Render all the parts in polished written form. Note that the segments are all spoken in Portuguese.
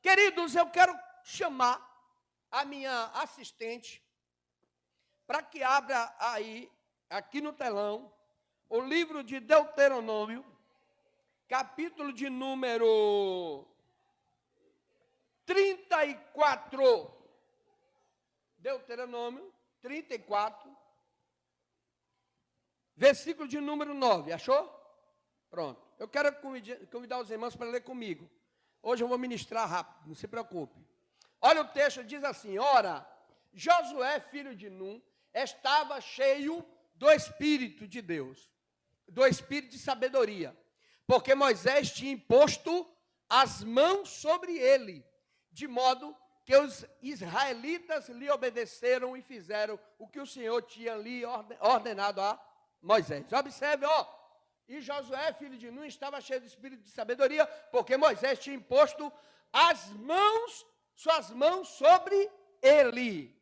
Queridos, eu quero chamar a minha assistente para que abra aí, aqui no telão, o livro de Deuteronômio, capítulo de número 34. Deuteronômio 34, versículo de número 9. Achou? Pronto. Eu quero convidar os irmãos para ler comigo. Hoje eu vou ministrar rápido, não se preocupe. Olha o texto, diz assim: ora, Josué, filho de Num, estava cheio do Espírito de Deus, do Espírito de sabedoria, porque Moisés tinha imposto as mãos sobre ele, de modo que os israelitas lhe obedeceram e fizeram o que o Senhor tinha lhe ordenado a Moisés. Observe, e Josué, filho de Num, estava cheio do espírito de sabedoria, porque Moisés tinha imposto suas mãos sobre ele.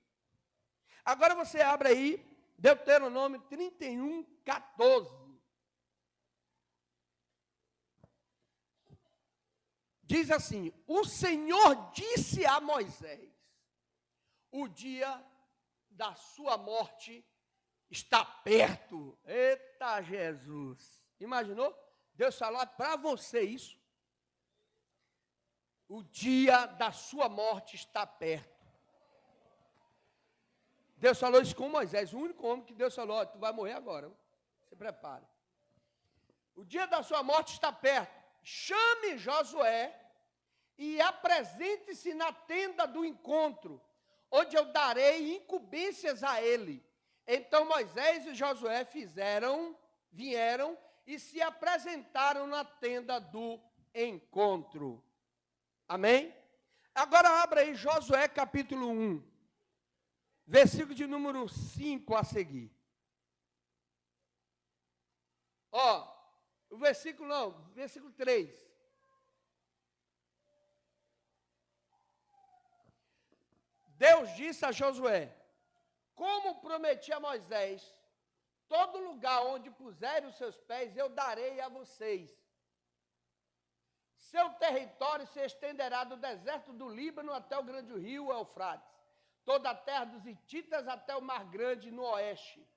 Agora você abre aí, Deuteronômio 31, 14. Diz assim: o Senhor disse a Moisés: o dia da sua morte está perto. Eita Jesus! Imaginou? Deus falou para você isso. O dia da sua morte está perto. Deus falou isso com Moisés, o único homem que Deus falou: tu vai morrer agora, se prepare. O dia da sua morte está perto. Chame Josué e apresente-se na tenda do encontro, onde eu darei incumbências a ele. Então Moisés e Josué vieram e se apresentaram na tenda do encontro. Amém? Agora abra aí Josué capítulo 1, versículo de número 5 a seguir. Versículo 3. Deus disse a Josué: como prometi a Moisés, todo lugar onde puserem os seus pés, eu darei a vocês. Seu território se estenderá do deserto do Líbano até o grande rio Eufrates, toda a terra dos hititas até o mar grande no oeste.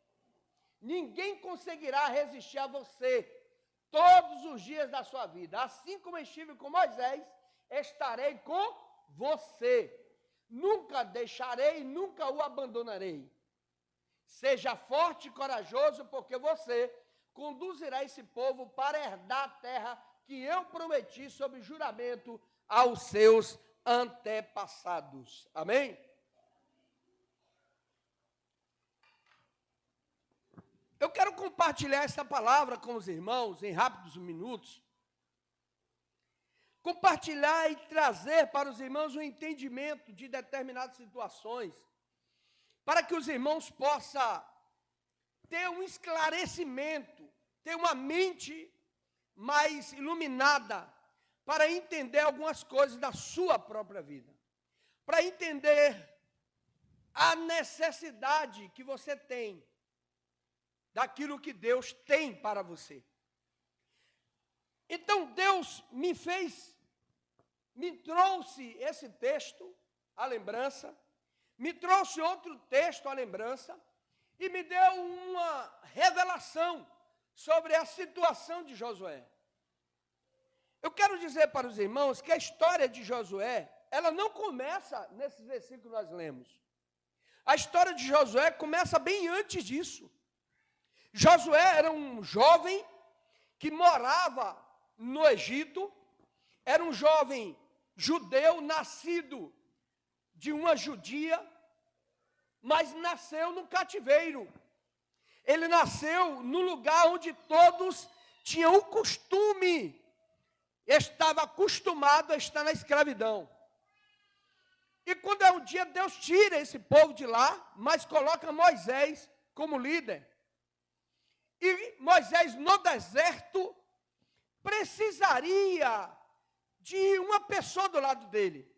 Ninguém conseguirá resistir a você todos os dias da sua vida. Assim como estive com Moisés, estarei com você. Nunca deixarei, nunca o abandonarei. Seja forte e corajoso, porque você conduzirá esse povo para herdar a terra que eu prometi sob juramento aos seus antepassados. Amém? Eu quero compartilhar essa palavra com os irmãos em rápidos minutos. Compartilhar e trazer para os irmãos um entendimento de determinadas situações, para que os irmãos possam ter um esclarecimento, ter uma mente mais iluminada, para entender algumas coisas da sua própria vida, para entender a necessidade que você tem daquilo que Deus tem para você. Então Deus me trouxe esse texto à lembrança, me trouxe outro texto à lembrança e me deu uma revelação sobre a situação de Josué. Eu quero dizer para os irmãos que a história de Josué, ela não começa nesses versículos que nós lemos. A história de Josué começa bem antes disso. Josué era um jovem que morava no Egito, era um jovem judeu nascido de uma judia, mas nasceu no cativeiro. Ele nasceu no lugar onde todos tinham o costume, estava acostumado a estar na escravidão. E quando é um dia, Deus tira esse povo de lá, mas coloca Moisés como líder. E Moisés no deserto precisaria de uma pessoa do lado dele.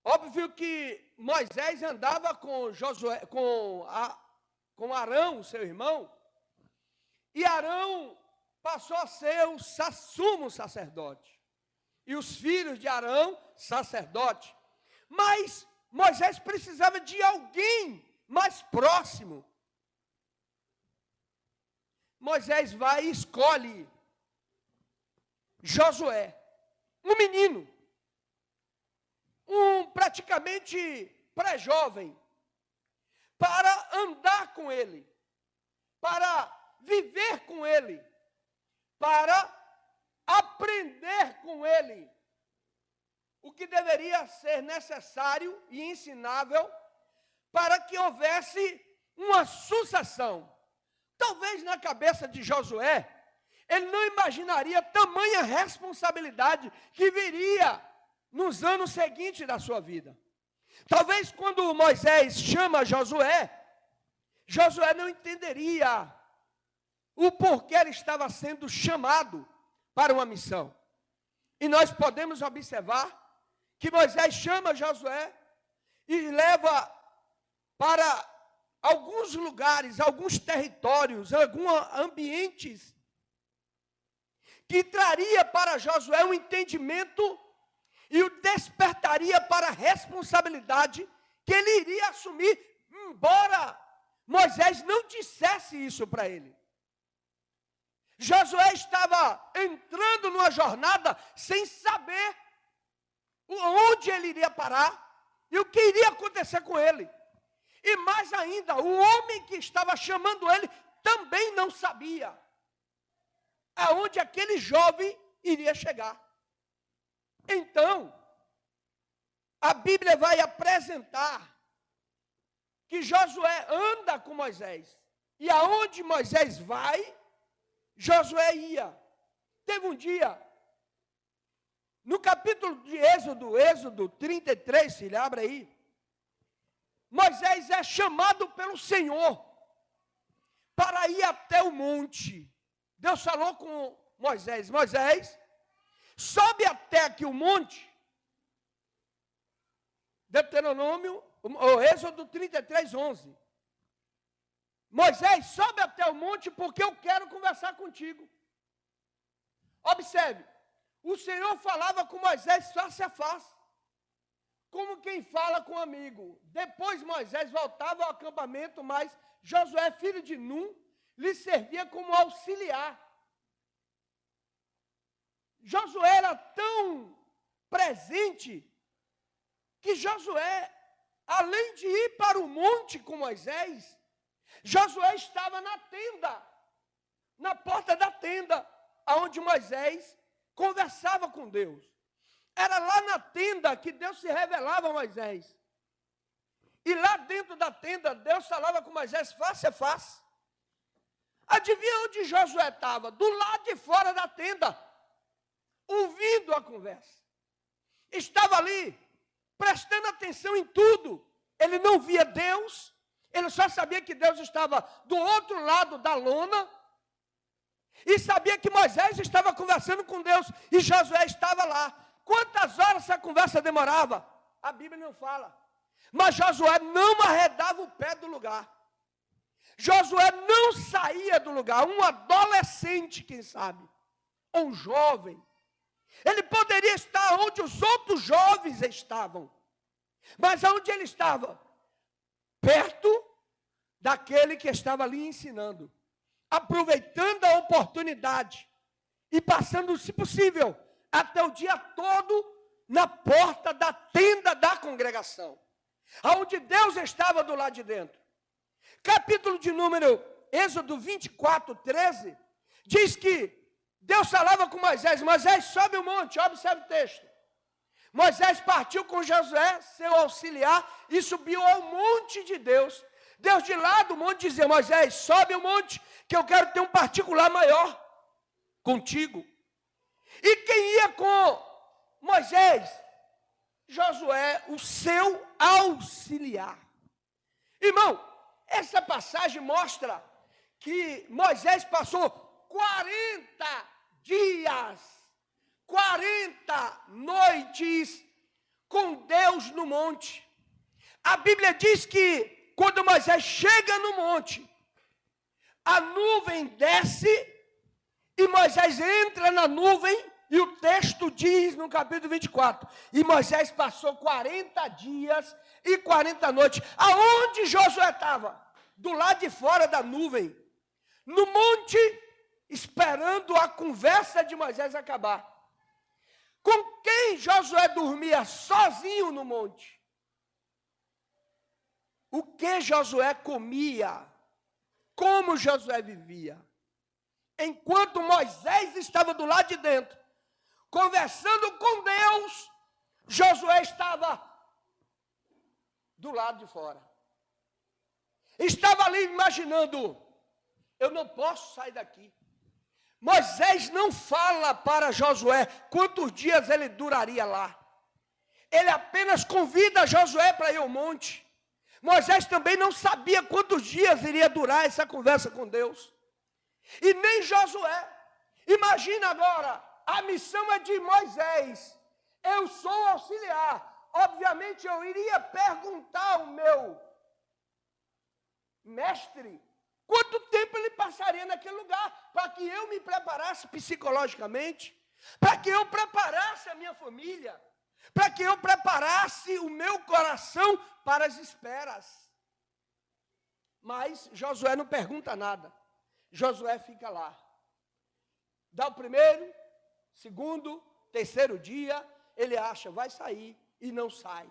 Óbvio que Moisés andava com Josué, com Arão, seu irmão, e Arão passou a ser o sumo sacerdote. e os filhos de Arão, sacerdote. Mas Moisés precisava de alguém mais próximo. Moisés vai e escolhe Josué, um menino, praticamente pré-jovem, para andar com ele, para viver com ele, para aprender com ele o que deveria ser necessário e ensinável para que houvesse uma sucessão. Talvez na cabeça de Josué, ele não imaginaria tamanha responsabilidade que viria nos anos seguintes da sua vida. Talvez quando Moisés chama Josué, Josué não entenderia o porquê ele estava sendo chamado para uma missão. E nós podemos observar que Moisés chama Josué e leva para alguns lugares, alguns territórios, alguns ambientes que traria para Josué um entendimento e o despertaria para a responsabilidade que ele iria assumir, embora Moisés não dissesse isso para ele. Josué estava entrando numa jornada sem saber onde ele iria parar e o que iria acontecer com ele. E mais ainda, o homem que estava chamando ele também não sabia aonde aquele jovem iria chegar. Então, a Bíblia vai apresentar que Josué anda com Moisés. E aonde Moisés vai, Josué ia. Teve um dia, no capítulo de Êxodo 33, filho, abre aí. Moisés é chamado pelo Senhor para ir até o monte. Deus falou com Moisés: Moisés, sobe até aqui o monte. Deuteronômio, Êxodo 33, 11. Moisés, sobe até o monte porque eu quero conversar contigo. Observe, o Senhor falava com Moisés face a face, como quem fala com um amigo. Depois Moisés voltava ao acampamento, mas Josué, filho de Num, lhe servia como auxiliar. Josué era tão presente que Josué, além de ir para o monte com Moisés, Josué estava na tenda, na porta da tenda, onde Moisés conversava com Deus. Era lá na tenda que Deus se revelava a Moisés. E lá dentro da tenda, Deus falava com Moisés face a face. Adivinha onde Josué estava? Do lado de fora da tenda, ouvindo a conversa. Estava ali, prestando atenção em tudo. Ele não via Deus, ele só sabia que Deus estava do outro lado da lona, e sabia que Moisés estava conversando com Deus, e Josué estava lá. Quantas horas essa conversa demorava? A Bíblia não fala. Mas Josué não arredava o pé do lugar. Josué não saía do lugar. Um adolescente, quem sabe, ou um jovem, ele poderia estar onde os outros jovens estavam. Mas onde ele estava? Perto daquele que estava ali ensinando. Aproveitando a oportunidade e passando, se possível, até o dia todo na porta da tenda da congregação, aonde Deus estava do lado de dentro. Capítulo de número Êxodo 24, 13, diz que Deus falava com Moisés: Moisés, sobe o monte, observe o texto. Moisés partiu com Josué, seu auxiliar, e subiu ao monte de Deus. Deus de lá do monte dizia: Moisés, sobe o monte, que eu quero ter um particular maior contigo. E quem ia com Moisés? Josué, o seu auxiliar. Irmão, essa passagem mostra que Moisés passou 40 dias, 40 noites com Deus no monte. A Bíblia diz que quando Moisés chega no monte, a nuvem desce e Moisés entra na nuvem E o texto diz no capítulo 24, e Moisés passou 40 dias e 40 noites. Aonde Josué estava? Do lado de fora da nuvem, no monte, esperando a conversa de Moisés acabar. Com quem Josué dormia sozinho no monte? O que Josué comia? Como Josué vivia? Enquanto Moisés estava do lado de dentro, conversando com Deus, Josué estava do lado de fora. Estava ali imaginando, eu não posso sair daqui. Moisés não fala para Josué quantos dias ele duraria lá. Ele apenas convida Josué para ir ao monte. Moisés também não sabia quantos dias iria durar essa conversa com Deus. E nem Josué. Imagina agora, a missão é de Moisés. Eu sou auxiliar. Obviamente eu iria perguntar ao meu mestre quanto tempo ele passaria naquele lugar, para que eu me preparasse psicologicamente, para que eu preparasse a minha família, para que eu preparasse o meu coração para as esperas. Mas Josué não pergunta nada. Josué fica lá. Dá o primeiro, segundo, terceiro dia, ele acha, vai sair, e não sai.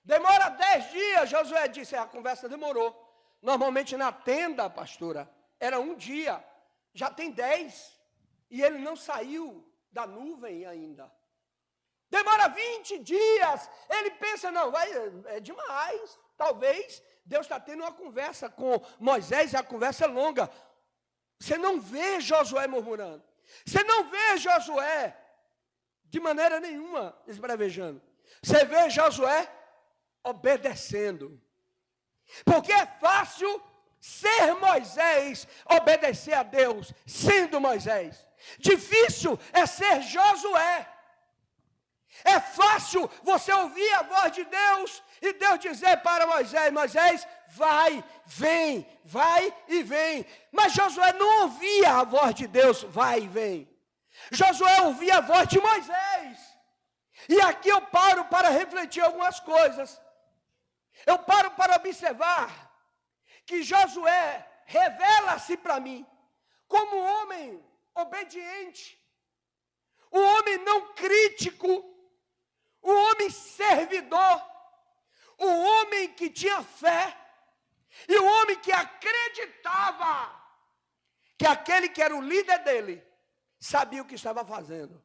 Demora 10 dias, Josué disse, a conversa demorou. Normalmente na tenda, pastora, era um dia, já tem 10, e ele não saiu da nuvem ainda. Demora 20 dias, ele pensa, não, é demais, talvez Deus está tendo uma conversa com Moisés, e a conversa é longa. Você não vê Josué murmurando, você não vê Josué de maneira nenhuma esbravejando, você vê Josué obedecendo. Porque é fácil ser Moisés, obedecer a Deus, sendo Moisés. Difícil é ser Josué. É fácil você ouvir a voz de Deus e Deus dizer para Moisés, Moisés, vai, vem, vai e vem. Mas Josué não ouvia a voz de Deus, vai e vem. Josué ouvia a voz de Moisés. E aqui eu paro para refletir algumas coisas. Eu paro para observar que Josué revela-se para mim como um homem obediente, um homem não crítico, um homem servidor, um homem que tinha fé e um homem que acreditava que aquele que era o líder dele sabia o que estava fazendo.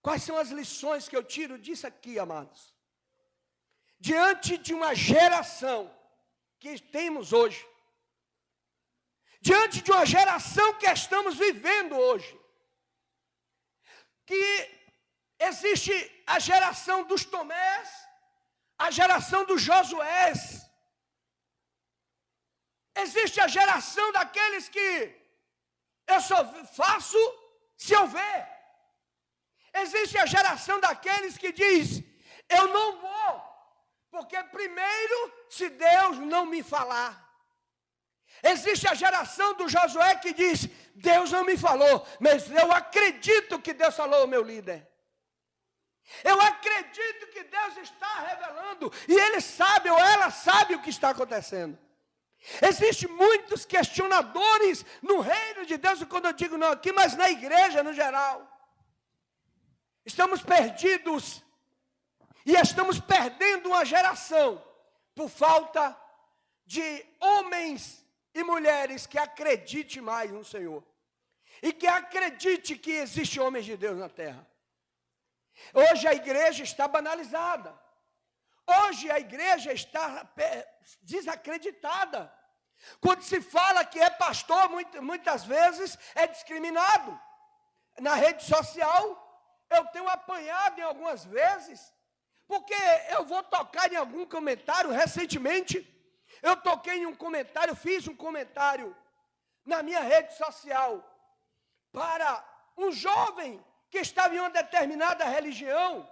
Quais são as lições que eu tiro disso aqui, amados? Diante de uma geração que temos hoje, diante de uma geração que estamos vivendo hoje, que existe a geração dos Tomés, a geração dos Josués, existe a geração daqueles que eu só faço se eu ver, existe a geração daqueles que diz, eu não vou, porque primeiro, se Deus não me falar. Existe a geração do Josué que diz, Deus não me falou, mas eu acredito que Deus falou, meu líder. Eu acredito que Deus está revelando, e ele sabe ou ela sabe o que está acontecendo. Existem muitos questionadores no reino de Deus, e quando eu digo não aqui, mas na igreja no geral. Estamos perdidos. E estamos perdendo uma geração por falta de homens e mulheres que acreditem mais no Senhor. E que acredite que existe homens de Deus na terra. Hoje a igreja está banalizada. Hoje a igreja está desacreditada. Quando se fala que é pastor, muitas vezes é discriminado. Na rede social, eu tenho apanhado em algumas vezes, porque eu vou tocar em algum comentário. Recentemente, eu toquei em um comentário, fiz um comentário na minha rede social para um jovem que estava em uma determinada religião.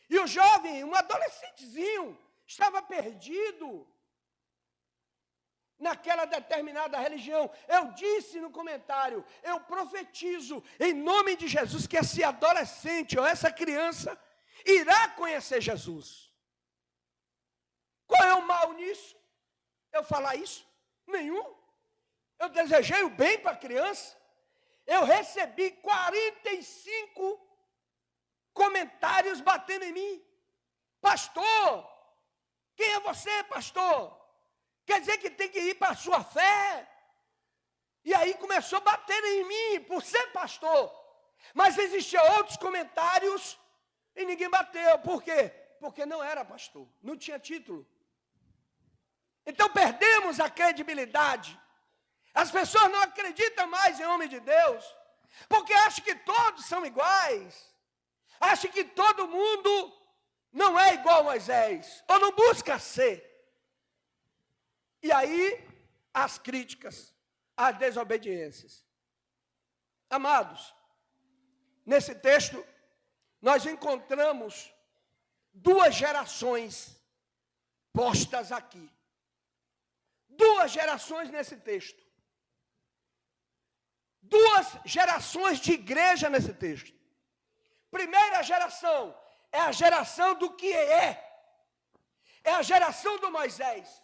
E o jovem, um adolescentezinho, estava perdido. naquela determinada religião. Eu disse no comentário, eu profetizo em nome de Jesus que esse adolescente ou essa criança irá conhecer Jesus. Qual é o mal nisso? Eu falar isso? Nenhum. Eu desejei o bem para a criança. Eu recebi 45 comentários batendo em mim. Pastor, quem é você, pastor? Quer dizer que tem que ir para a sua fé? E aí começou a bater em mim por ser pastor. Mas existiam outros comentários e ninguém bateu. Por quê? Porque não era pastor, não tinha título. Então perdemos a credibilidade. As pessoas não acreditam mais em homem de Deus, porque acham que todos são iguais. Acham que todo mundo não é igual a Moisés, ou não busca ser. E aí, as críticas, as desobediências. Amados, nesse texto, nós encontramos duas gerações postas aqui. Duas gerações nesse texto. Duas gerações de igreja nesse texto. Primeira geração é a geração do que é. É a geração do Moisés.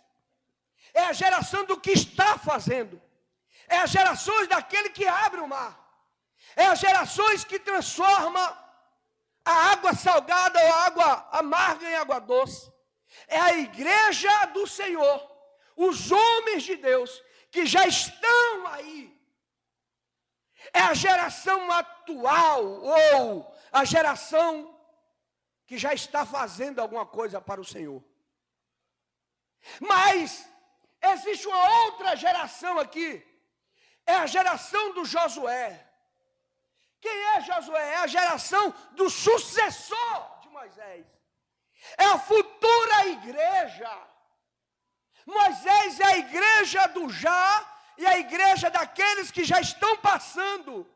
É a geração do que está fazendo. É as gerações daquele que abre o mar. É as gerações que transforma a água salgada ou a água amarga em água doce. É a igreja do Senhor. Os homens de Deus que já estão aí. É a geração atual ou a geração que já está fazendo alguma coisa para o Senhor. Mas existe uma outra geração aqui. É a geração do Josué. Quem é Josué? É a geração do sucessor de Moisés. É a futura igreja. Moisés é a igreja do já e a igreja daqueles que já estão passando.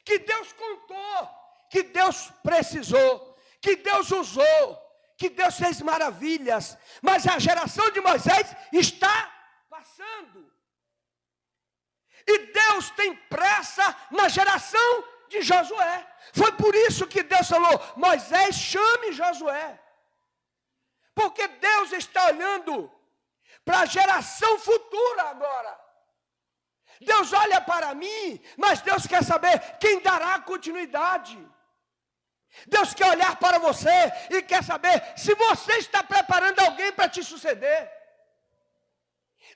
Que Deus contou, que Deus precisou, que Deus usou, que Deus fez maravilhas. Mas a geração de Moisés está passando. E Deus tem pressa na geração de Josué. Foi por isso que Deus falou, Moisés, chame Josué. Porque Deus está olhando para a geração futura agora. Deus olha para mim, mas Deus quer saber quem dará continuidade. Deus quer olhar para você e quer saber se você está preparando alguém para te suceder.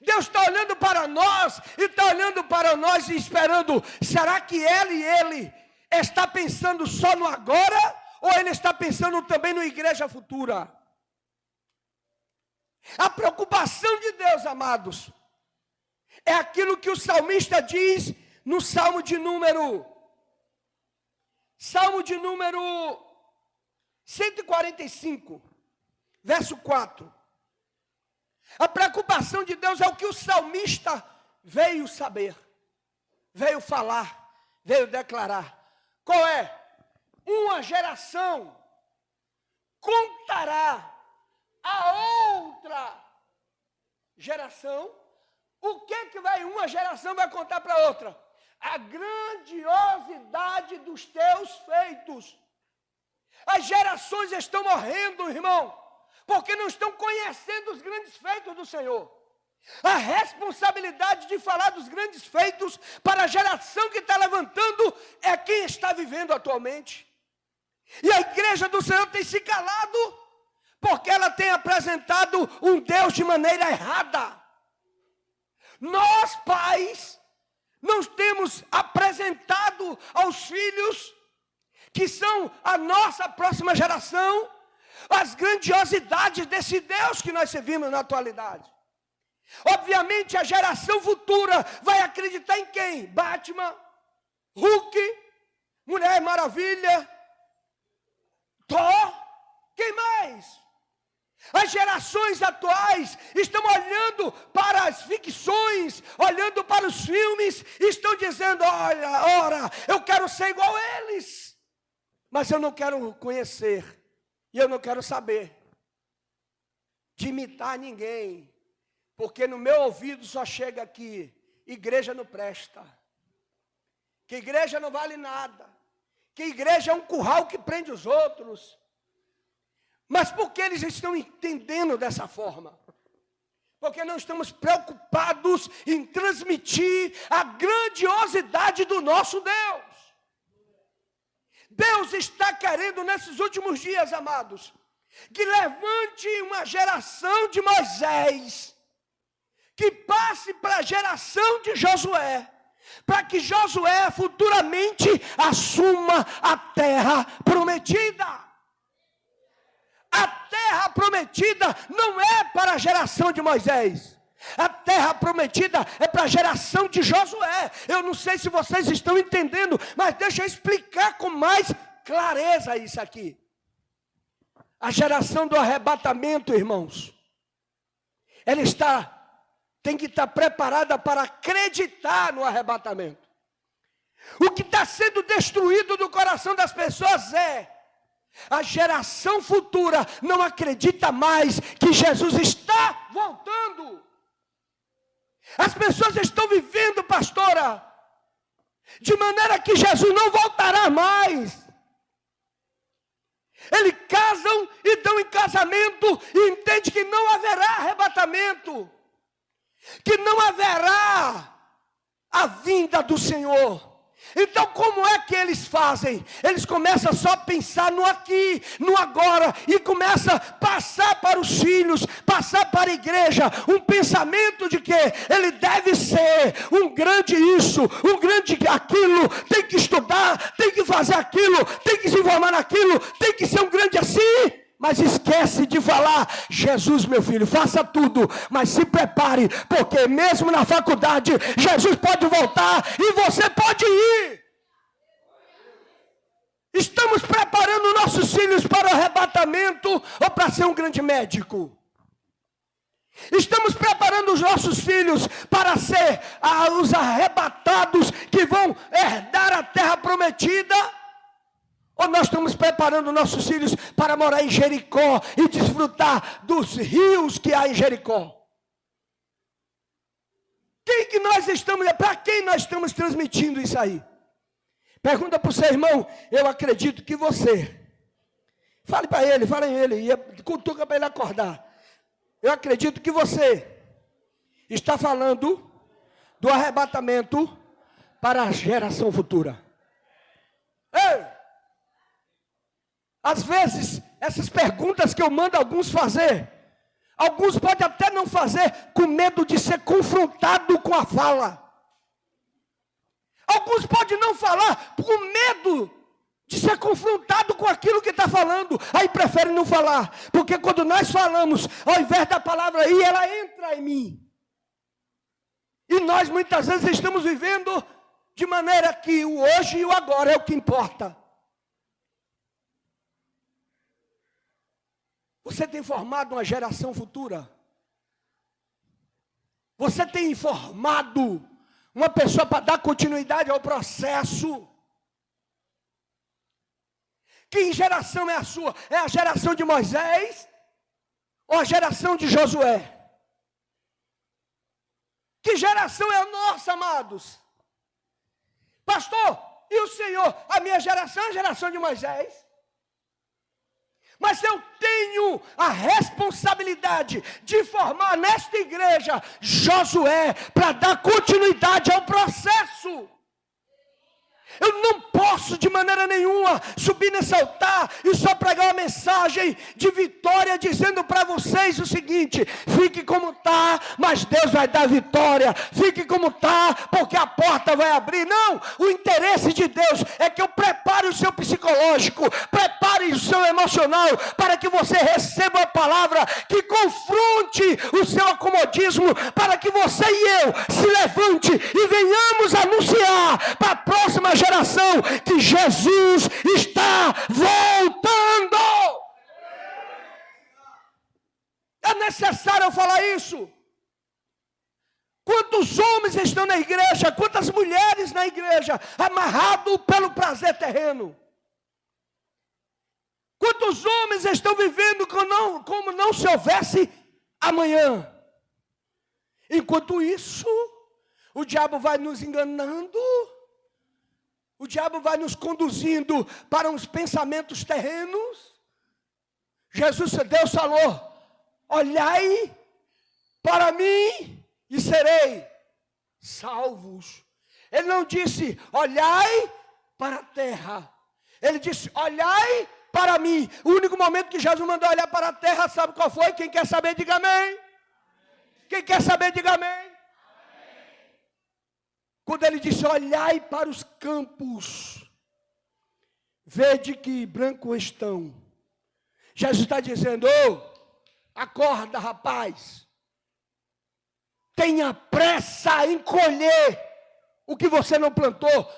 Deus está olhando para nós e está olhando para nós e esperando, será que ele está pensando só no agora ou ele está pensando também na igreja futura? A preocupação de Deus, amados, é aquilo que o salmista diz no Salmo de número 145, verso 4. A preocupação de Deus é o que o salmista veio saber, veio falar, veio declarar. Qual é? Uma geração contará a outra geração. O que vai uma geração vai contar para outra? A grandiosidade dos teus feitos. As gerações estão morrendo, irmão, porque não estão conhecendo os grandes feitos do Senhor. A responsabilidade de falar dos grandes feitos para a geração que está levantando é quem está vivendo atualmente. E a igreja do Senhor tem se calado, porque ela tem apresentado um Deus de maneira errada. Nós, pais, não temos apresentado aos filhos, que são a nossa próxima geração, as grandiosidades desse Deus que nós servimos na atualidade. Obviamente, a geração futura vai acreditar em quem? Batman, Hulk, Mulher Maravilha, Thor, quem mais? As gerações atuais estão olhando para as ficções, olhando para os filmes, e estão dizendo, ora, eu quero ser igual a eles, mas eu não quero conhecer, e eu não quero saber de imitar ninguém, Porque no meu ouvido só chega aqui: igreja não presta, que igreja não vale nada, que igreja é um curral que prende os outros. Mas por que eles estão entendendo dessa forma? Porque não estamos preocupados em transmitir a grandiosidade do nosso Deus. Deus está querendo nesses últimos dias, amados, que levante uma geração de Moisés, que passe para a geração de Josué, para que Josué futuramente assuma a terra prometida. A terra prometida não é para a geração de Moisés. A terra prometida é para a geração de Josué. Eu não sei se vocês estão entendendo, mas deixa eu explicar com mais clareza isso aqui. A geração do arrebatamento, irmãos, ela tem que estar preparada para acreditar no arrebatamento. O que está sendo destruído do coração das pessoas é: a geração futura não acredita mais que Jesus está voltando. As pessoas estão vivendo, pastora, de maneira que Jesus não voltará mais. Eles casam e dão em casamento e entendem que não haverá arrebatamento, que não haverá a vinda do Senhor. Então como é que eles fazem? Eles começam só a pensar no aqui, no agora, e começam a passar para os filhos, passar para a igreja, um pensamento de que ele deve ser um grande isso, um grande aquilo, tem que estudar, tem que fazer aquilo, tem que se informar naquilo, tem que ser um grande assim. Mas esquece de falar: Jesus, meu filho, faça tudo, mas se prepare, porque mesmo na faculdade, Jesus pode voltar e você pode ir. Estamos preparando nossos filhos para o arrebatamento ou para ser um grande médico? Estamos preparando os nossos filhos para ser os arrebatados que vão herdar a terra prometida? Ou nós estamos preparando nossos filhos para morar em Jericó e desfrutar dos rios que há em Jericó? Para quem nós estamos transmitindo isso aí? Pergunta para o seu irmão: eu acredito que você. Fale para ele, e cutuca para ele acordar. Eu acredito que você está falando do arrebatamento para a geração futura. Ei! Às vezes, essas perguntas que eu mando alguns fazer, alguns podem até não fazer, com medo de ser confrontado com a fala. Alguns podem não falar, com medo de ser confrontado com aquilo que está falando. Aí preferem não falar, porque quando nós falamos, ao invés da palavra aí, ela entra em mim. E nós muitas vezes estamos vivendo de maneira que o hoje e o agora é o que importa. Você tem formado uma geração futura? Você tem formado uma pessoa para dar continuidade ao processo? Que geração é a sua? É a geração de Moisés? Ou a geração de Josué? Que geração é a nossa, amados? Pastor, e o Senhor? A minha geração é a geração de Moisés. Mas eu tenho a responsabilidade de formar nesta igreja Josué para dar continuidade ao processo. Eu não posso de maneira nenhuma subir nesse altar e só pregar uma mensagem de vitória dizendo para vocês o seguinte: fique como está, mas Deus vai dar vitória. Fique como está, porque a porta vai abrir. Não, o interesse de Deus é que eu prepare o seu psicológico, prepare o seu emocional, para que você receba a palavra que confronte o seu acomodismo, para que você e eu se levante e venhamos anunciar para a próxima geração que Jesus está voltando. É necessário eu falar isso. Quantos homens estão na igreja, quantas mulheres na igreja, amarrados pelo prazer terreno? Quantos homens estão vivendo como não se houvesse amanhã? Enquanto isso, o diabo vai nos enganando, o diabo vai nos conduzindo para uns pensamentos terrenos. Deus falou: olhai para mim e serei salvos. Ele não disse, olhai para a terra. Ele disse, olhai para mim. O único momento que Jesus mandou olhar para a terra, sabe qual foi? Quem quer saber, diga amém. Quem quer saber, diga amém. Quando ele disse, olhai para os campos, vede que brancos estão. Jesus está dizendo, acorda, rapaz. Tenha pressa em colher o que você não plantou.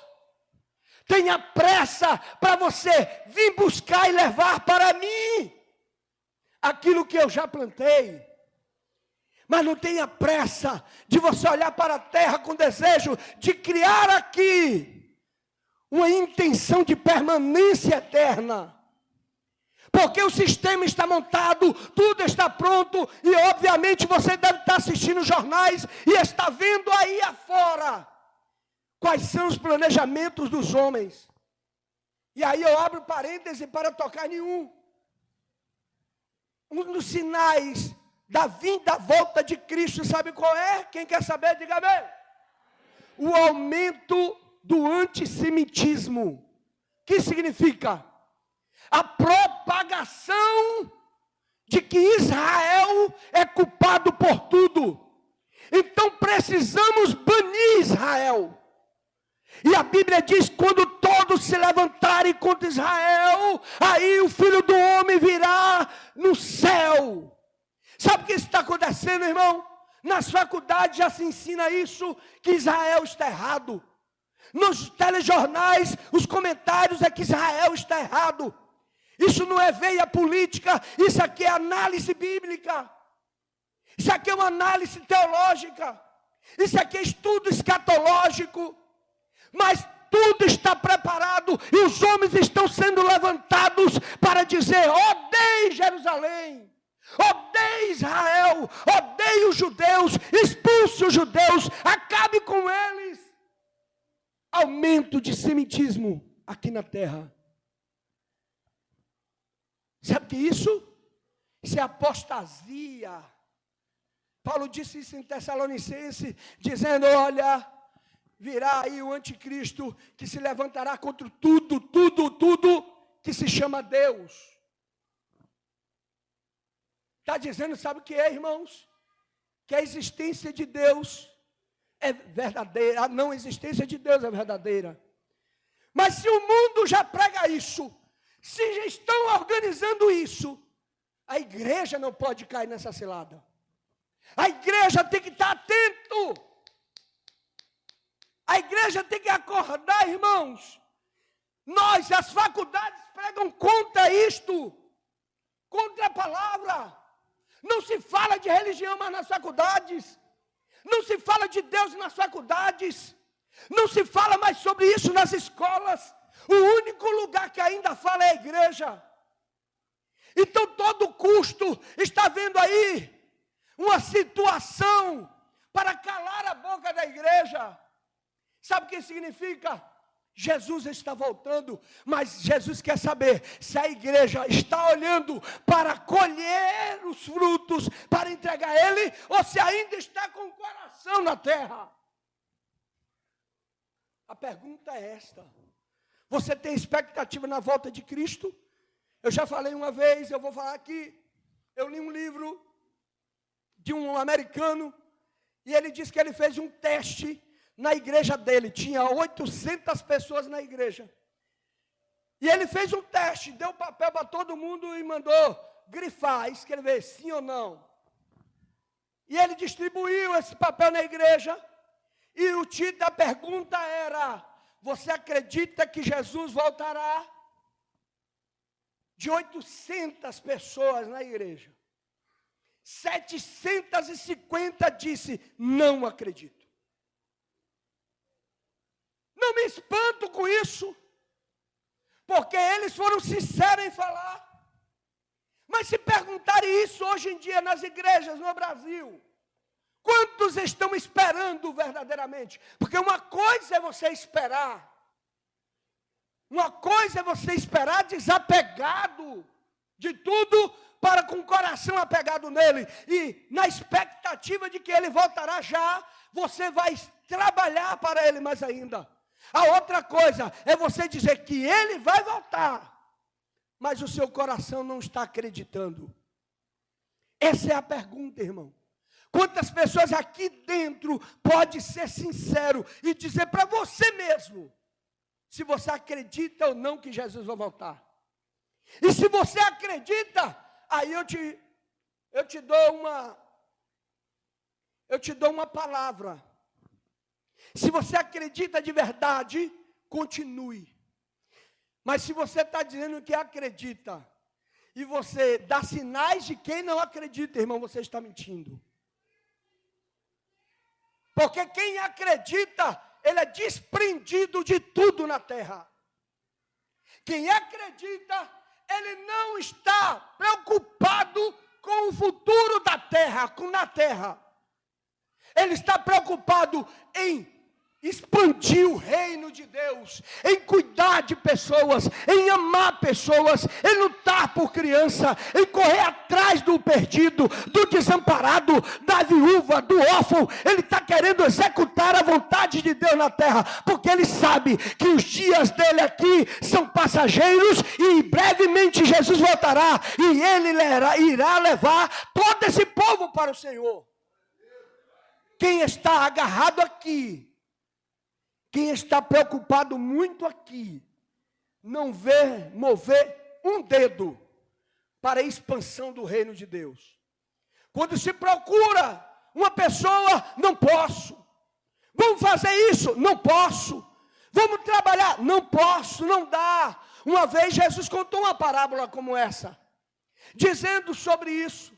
Tenha pressa para você vir buscar e levar para mim aquilo que eu já plantei. Mas não tenha pressa de você olhar para a terra com desejo de criar aqui uma intenção de permanência eterna. Porque o sistema está montado, tudo está pronto, e obviamente você deve estar assistindo jornais e está vendo aí afora quais são os planejamentos dos homens. E aí eu abro parêntese para tocar em um dos sinais da vinda, da volta de Cristo, sabe qual é? Quem quer saber, diga amém. O aumento do antissemitismo. Que significa? A propagação de que Israel é culpado por tudo. Então precisamos banir Israel. E a Bíblia diz, quando todos se levantarem contra Israel, aí o Filho do Homem virá no céu. Sabe o que está acontecendo, irmão? Nas faculdades já se ensina isso, que Israel está errado. Nos telejornais, os comentários é que Israel está errado. Isso não é veia política, isso aqui é análise bíblica. Isso aqui é uma análise teológica. Isso aqui é estudo escatológico. Mas tudo está preparado e os homens estão sendo levantados para dizer, odeie Jerusalém. Odeie Israel, odeie os judeus, expulse os judeus, acabe com eles. Aumento de semitismo aqui na terra. Sabe o que é isso? Isso é apostasia. Paulo disse isso em Tessalonicenses, dizendo, olha, virá aí o anticristo que se levantará contra tudo que se chama Deus. Está dizendo, sabe o que é, irmãos? Que a existência de Deus é verdadeira, a não existência de Deus é verdadeira. Mas se o mundo já prega isso, se já estão organizando isso, a igreja não pode cair nessa cilada. A igreja tem que estar atento. A igreja tem que acordar, irmãos. Nós, as faculdades, pregam contra isto, contra a palavra. Não se fala de religião mais nas faculdades. Não se fala de Deus nas faculdades. Não se fala mais sobre isso nas escolas. O único lugar que ainda fala é a igreja. Então todo custo está vendo aí uma situação para calar a boca da igreja. Sabe o que significa? Jesus está voltando, mas Jesus quer saber se a igreja está olhando para colher os frutos, para entregar ele, ou se ainda está com o coração na terra. A pergunta é esta. Você tem expectativa na volta de Cristo? Eu já falei uma vez, eu vou falar aqui. Eu li um livro de um americano, e ele disse que ele fez um teste na igreja dele. Tinha 800 pessoas na igreja. E ele fez um teste, deu papel para todo mundo e mandou grifar, escrever sim ou não. E ele distribuiu esse papel na igreja, e o título da pergunta era: você acredita que Jesus voltará? De 800 pessoas na igreja, 750 disse, não acredito. Não me espanto com isso, porque eles foram sinceros em falar. Mas se perguntarem isso hoje em dia nas igrejas no Brasil, Quantos estão esperando verdadeiramente? Porque uma coisa é você esperar. Uma coisa é você esperar desapegado de tudo, para com o coração apegado nele. E na expectativa de que ele voltará já, você vai trabalhar para ele mais ainda. A outra coisa é você dizer que ele vai voltar, mas o seu coração não está acreditando. Essa é a pergunta, irmão. Quantas pessoas aqui dentro pode ser sincero e dizer para você mesmo se você acredita ou não que Jesus vai voltar? E se você acredita, aí eu te dou uma palavra. Se você acredita de verdade, continue. Mas se você está dizendo que acredita, e você dá sinais de quem não acredita, irmão, você está mentindo. Porque quem acredita, ele é desprendido de tudo na terra. Quem acredita, ele não está preocupado com o futuro da terra, na terra. Ele está preocupado em expandir o reino de Deus, em cuidar de pessoas, em amar pessoas, em lutar por criança, em correr atrás do perdido, do desamparado, da viúva, do órfão. Ele está querendo executar a vontade de Deus na terra, porque ele sabe que os dias dele aqui são passageiros e brevemente Jesus voltará e ele irá levar todo esse povo para o Senhor. Quem está agarrado aqui, quem está preocupado muito aqui, não vê mover um dedo para a expansão do reino de Deus. Quando se procura uma pessoa, não posso. Vamos fazer isso? Não posso. Vamos trabalhar? Não posso, não dá. Uma vez Jesus contou uma parábola como essa, dizendo sobre isso,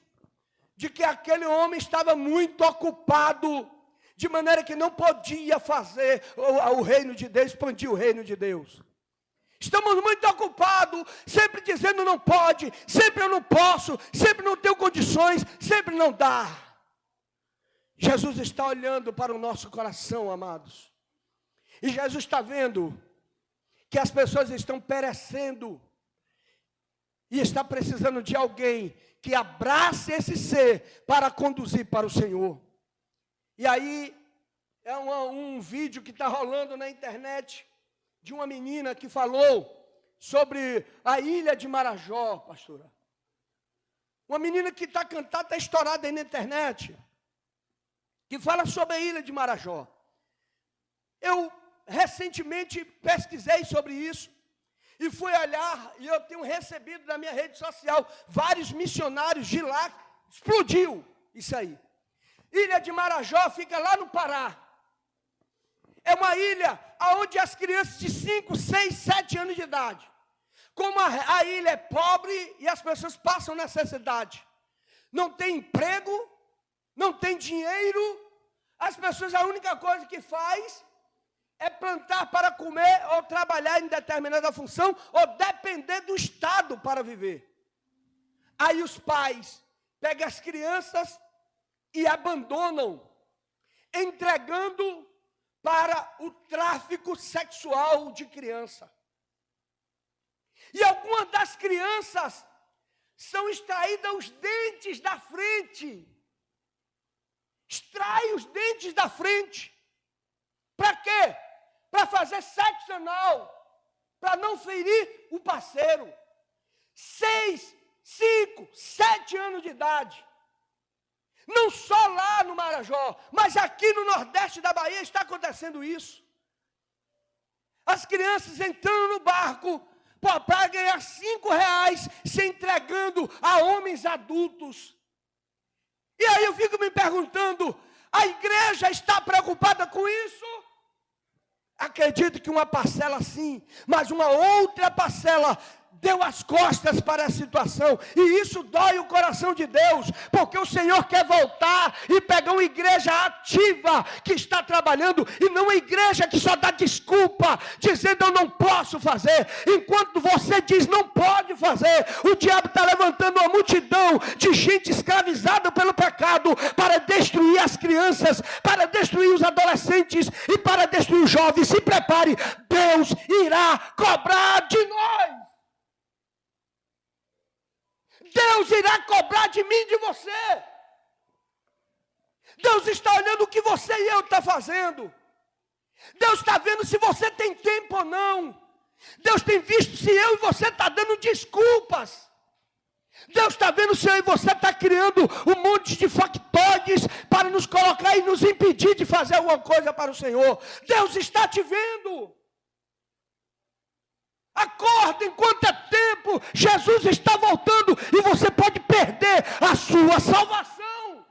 de que aquele homem estava muito ocupado, de maneira que não podia fazer o reino de Deus, expandir o reino de Deus. Estamos muito ocupados, sempre dizendo não pode, sempre eu não posso, sempre não tenho condições, sempre não dá. Jesus está olhando para o nosso coração, amados. E Jesus está vendo que as pessoas estão perecendo. E está precisando de alguém que abrace esse ser para conduzir para o Senhor. E aí, é um vídeo que está rolando na internet, de uma menina que falou sobre a ilha de Marajó, pastora. Uma menina que está cantada, está estourada aí na internet, que fala sobre a ilha de Marajó. Eu recentemente pesquisei sobre isso, e fui olhar, e eu tenho recebido na minha rede social, vários missionários de lá, explodiu isso aí. Ilha de Marajó fica lá no Pará. É uma ilha onde as crianças de 5, 6, 7 anos de idade, como a ilha é pobre e as pessoas passam necessidade, não tem emprego, não tem dinheiro, as pessoas, a única coisa que faz é plantar para comer ou trabalhar em determinada função ou depender do Estado para viver. Aí os pais pegam as crianças e abandonam, entregando para o tráfico sexual de criança. E algumas das crianças são extraídas os dentes da frente. Extrai os dentes da frente. Para quê? Para fazer sexo anal, para não ferir o parceiro. 6, 5, 7 anos de idade. Não só lá no Marajó, mas aqui no Nordeste da Bahia está acontecendo isso. As crianças entrando no barco para ganhar R$5, se entregando a homens adultos. E aí eu fico me perguntando, a igreja está preocupada com isso? Acredito que uma parcela sim, mas uma outra parcela deu as costas para a situação, e isso dói o coração de Deus, porque o Senhor quer voltar e pegar uma igreja ativa, que está trabalhando, e não uma igreja que só dá desculpa, dizendo eu não posso fazer. Enquanto você diz não pode fazer, o diabo está levantando uma multidão de gente escravizada pelo pecado, usado para destruir as crianças, para destruir os adolescentes e para destruir os jovens. Se prepare, Deus irá cobrar de nós. Deus irá cobrar de mim e de você. Deus está olhando o que você e eu estão fazendo. Deus está vendo se você tem tempo ou não. Deus tem visto se eu e você está dando desculpas. Deus está vendo se eu e você está criando um monte de factoides para nos colocar e nos impedir de fazer alguma coisa para o Senhor. Deus está te vendo. Acorda enquanto é tempo. Jesus está voltando e você pode perder a sua salvação.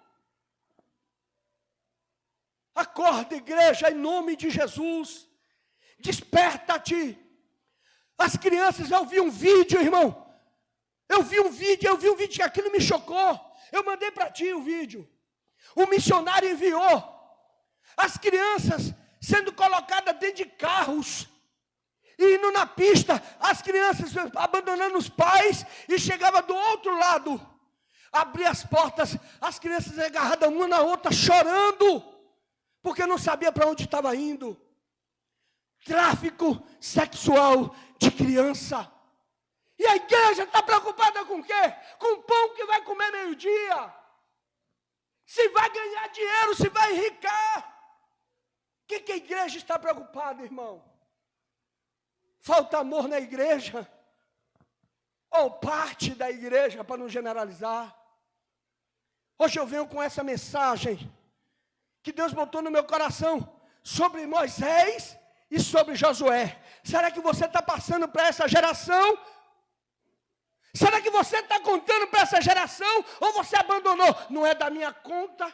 Acorda, igreja, em nome de Jesus. Desperta-te. As crianças, eu vi um vídeo, irmão. Eu vi um vídeo que aquilo me chocou. Eu mandei para ti o vídeo. O missionário enviou as crianças sendo colocadas dentro de carros, e indo na pista, as crianças abandonando os pais, e chegava do outro lado, abria as portas, as crianças agarradas uma na outra, chorando, porque não sabia para onde estava indo. Tráfico sexual de criança. E a igreja está preocupada com o quê? Com o pão que vai comer meio-dia. Se vai ganhar dinheiro, se vai enricar. O que a igreja está preocupada, irmão? Falta amor na igreja? Ou parte da igreja, para não generalizar? Hoje eu venho com essa mensagem que Deus botou no meu coração sobre Moisés e sobre Josué. Será que você está passando para essa geração? Será que você está contando para essa geração? Ou você abandonou? Não é da minha conta?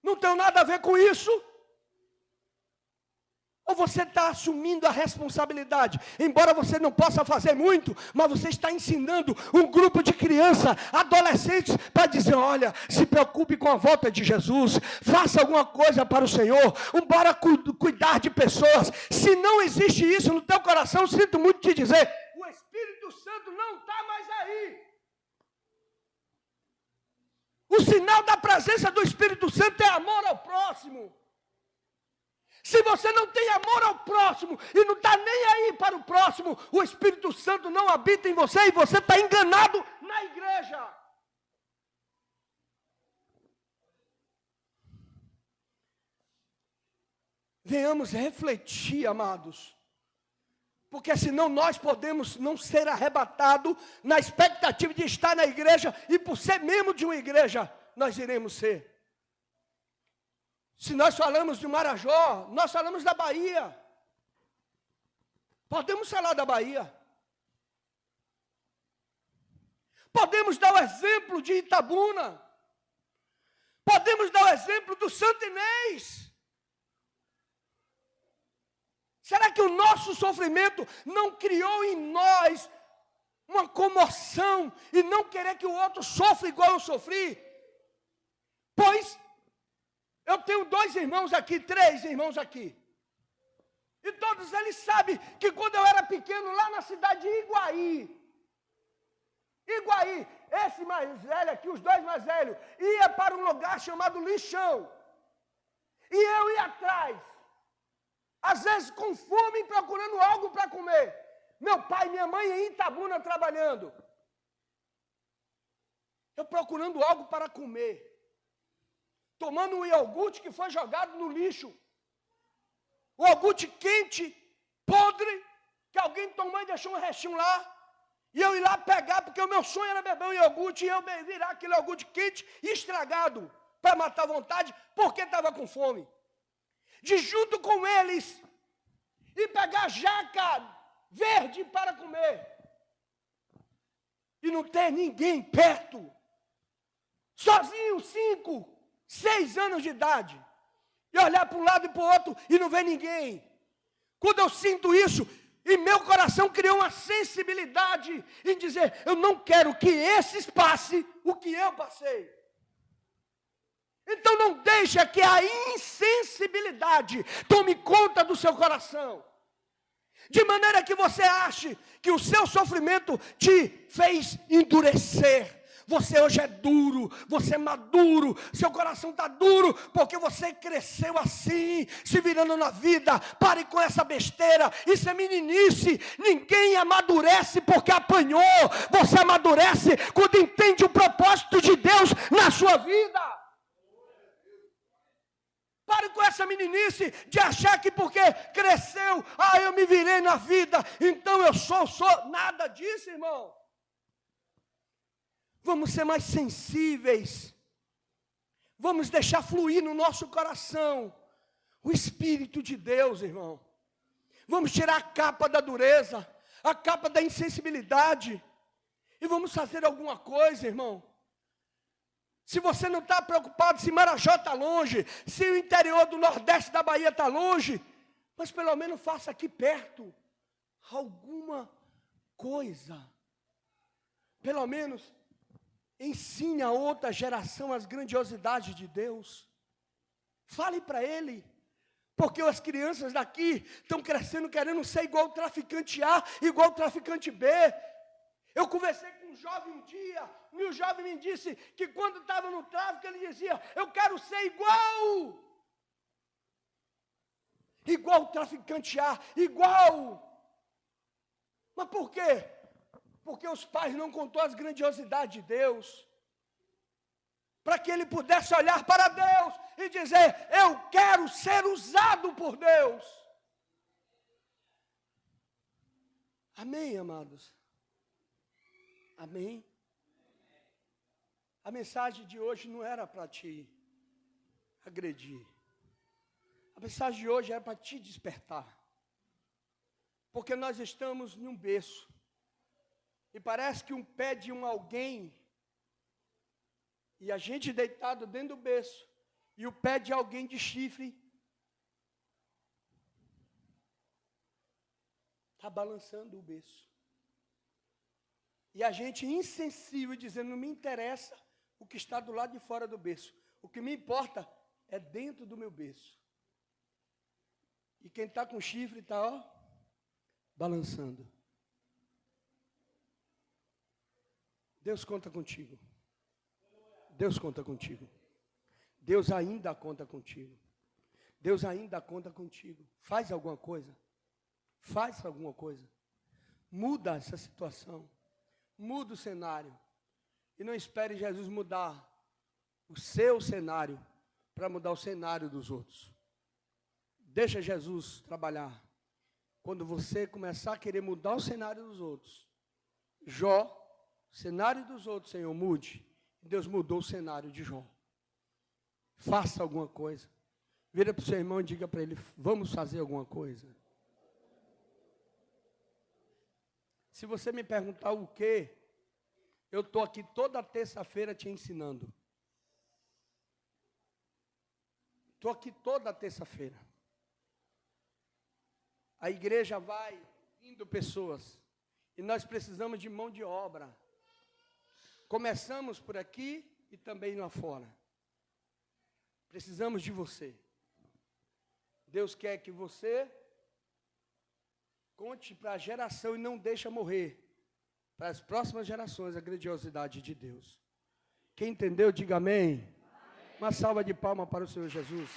Não tem nada a ver com isso? Ou você está assumindo a responsabilidade? Embora você não possa fazer muito, mas você está ensinando um grupo de crianças, adolescentes, para dizer, olha, se preocupe com a volta de Jesus, faça alguma coisa para o Senhor, bora cuidar de pessoas. Se não existe isso no teu coração, sinto muito te dizer, o Espírito Santo não está mais aí. O sinal da presença do Espírito Santo é amor ao próximo. Se você não tem amor ao próximo e não está nem aí para o próximo, o Espírito Santo não habita em você e você está enganado na igreja. Venhamos refletir, amados, porque senão nós podemos não ser arrebatados na expectativa de estar na igreja e por ser membro de uma igreja, nós iremos ser. Se nós falamos de Marajó, nós falamos da Bahia. Podemos falar da Bahia. Podemos dar o exemplo de Itabuna. Podemos dar o exemplo do Santo Inês. Será que o nosso sofrimento não criou em nós uma comoção e não querer que o outro sofra igual eu sofri? Pois eu tenho 2 irmãos aqui, 3 irmãos aqui. E todos eles sabem que quando eu era pequeno, lá na cidade de Iguaí, esse mais velho aqui, os 2 mais velhos, ia para um lugar chamado Lixão. E eu ia atrás. Às vezes com fome, procurando algo para comer. Meu pai e minha mãe em Itabuna trabalhando. Eu procurando algo para comer. Tomando um iogurte que foi jogado no lixo. O iogurte quente, podre, que alguém tomou e deixou um restinho lá. E eu ir lá pegar, porque o meu sonho era beber um iogurte, e eu virar aquele iogurte quente e estragado, para matar a vontade, porque estava com fome. De junto com eles, e pegar jaca verde para comer. E não ter ninguém perto. Sozinho, 5, 6 anos de idade, e olhar para um lado e para o outro e não ver ninguém. Quando eu sinto isso, e meu coração criou uma sensibilidade em dizer, eu não quero que esses passem o que eu passei. Então não deixe que a insensibilidade tome conta do seu coração, de maneira que você ache que o seu sofrimento te fez endurecer. Você hoje é duro, você é maduro, seu coração está duro, porque você cresceu assim, se virando na vida. Pare com essa besteira, isso é meninice. Ninguém amadurece porque apanhou. Você amadurece quando entende o propósito de Deus na sua vida. Pare com essa meninice de achar que porque cresceu, eu me virei na vida, então eu sou. Nada disso, irmão. Vamos ser mais sensíveis. Vamos deixar fluir no nosso coração o Espírito de Deus, irmão. Vamos tirar a capa da dureza, a capa da insensibilidade. E vamos fazer alguma coisa, irmão. Se você não está preocupado se Marajó está longe, se o interior do Nordeste da Bahia está longe, mas pelo menos faça aqui perto alguma coisa. Pelo menos ensine a outra geração as grandiosidades de Deus. Fale para ele, porque as crianças daqui estão crescendo querendo ser igual o traficante A, igual o traficante B. Eu conversei com um jovem um dia, e o jovem me disse que quando estava no tráfico, ele dizia, eu quero ser igual o traficante A, igual. Mas por quê? Porque os pais não contou as grandiosidades de Deus, para que ele pudesse olhar para Deus e dizer, eu quero ser usado por Deus. Amém, amados? Amém? A mensagem de hoje não era para te agredir. A mensagem de hoje era para te despertar. Porque nós estamos num berço. E parece que um pé de alguém, e a gente deitado dentro do berço, e o pé de alguém de chifre, está balançando o berço. E a gente insensível, dizendo, não me interessa o que está do lado de fora do berço. O que me importa é dentro do meu berço. E quem está com chifre está, balançando. Deus conta contigo. Deus conta contigo. Deus ainda conta contigo. Deus ainda conta contigo. Faz alguma coisa. Faz alguma coisa. Muda essa situação. Muda o cenário. E não espere Jesus mudar o seu cenário para mudar o cenário dos outros. Deixa Jesus trabalhar. Quando você começar a querer mudar o cenário dos outros, Jó, o cenário dos outros, Senhor, mude. Deus mudou o cenário de Jó. Faça alguma coisa. Vira para o seu irmão e diga para ele, vamos fazer alguma coisa. Se você me perguntar o quê, eu estou aqui toda terça-feira te ensinando. Estou aqui toda terça-feira. A igreja vai indo pessoas. E nós precisamos de mão de obra. Começamos por aqui e também lá fora. Precisamos de você. Deus quer que você conte para a geração e não deixe morrer. Para as próximas gerações, a grandiosidade de Deus. Quem entendeu, diga amém. Uma salva de palmas para o Senhor Jesus.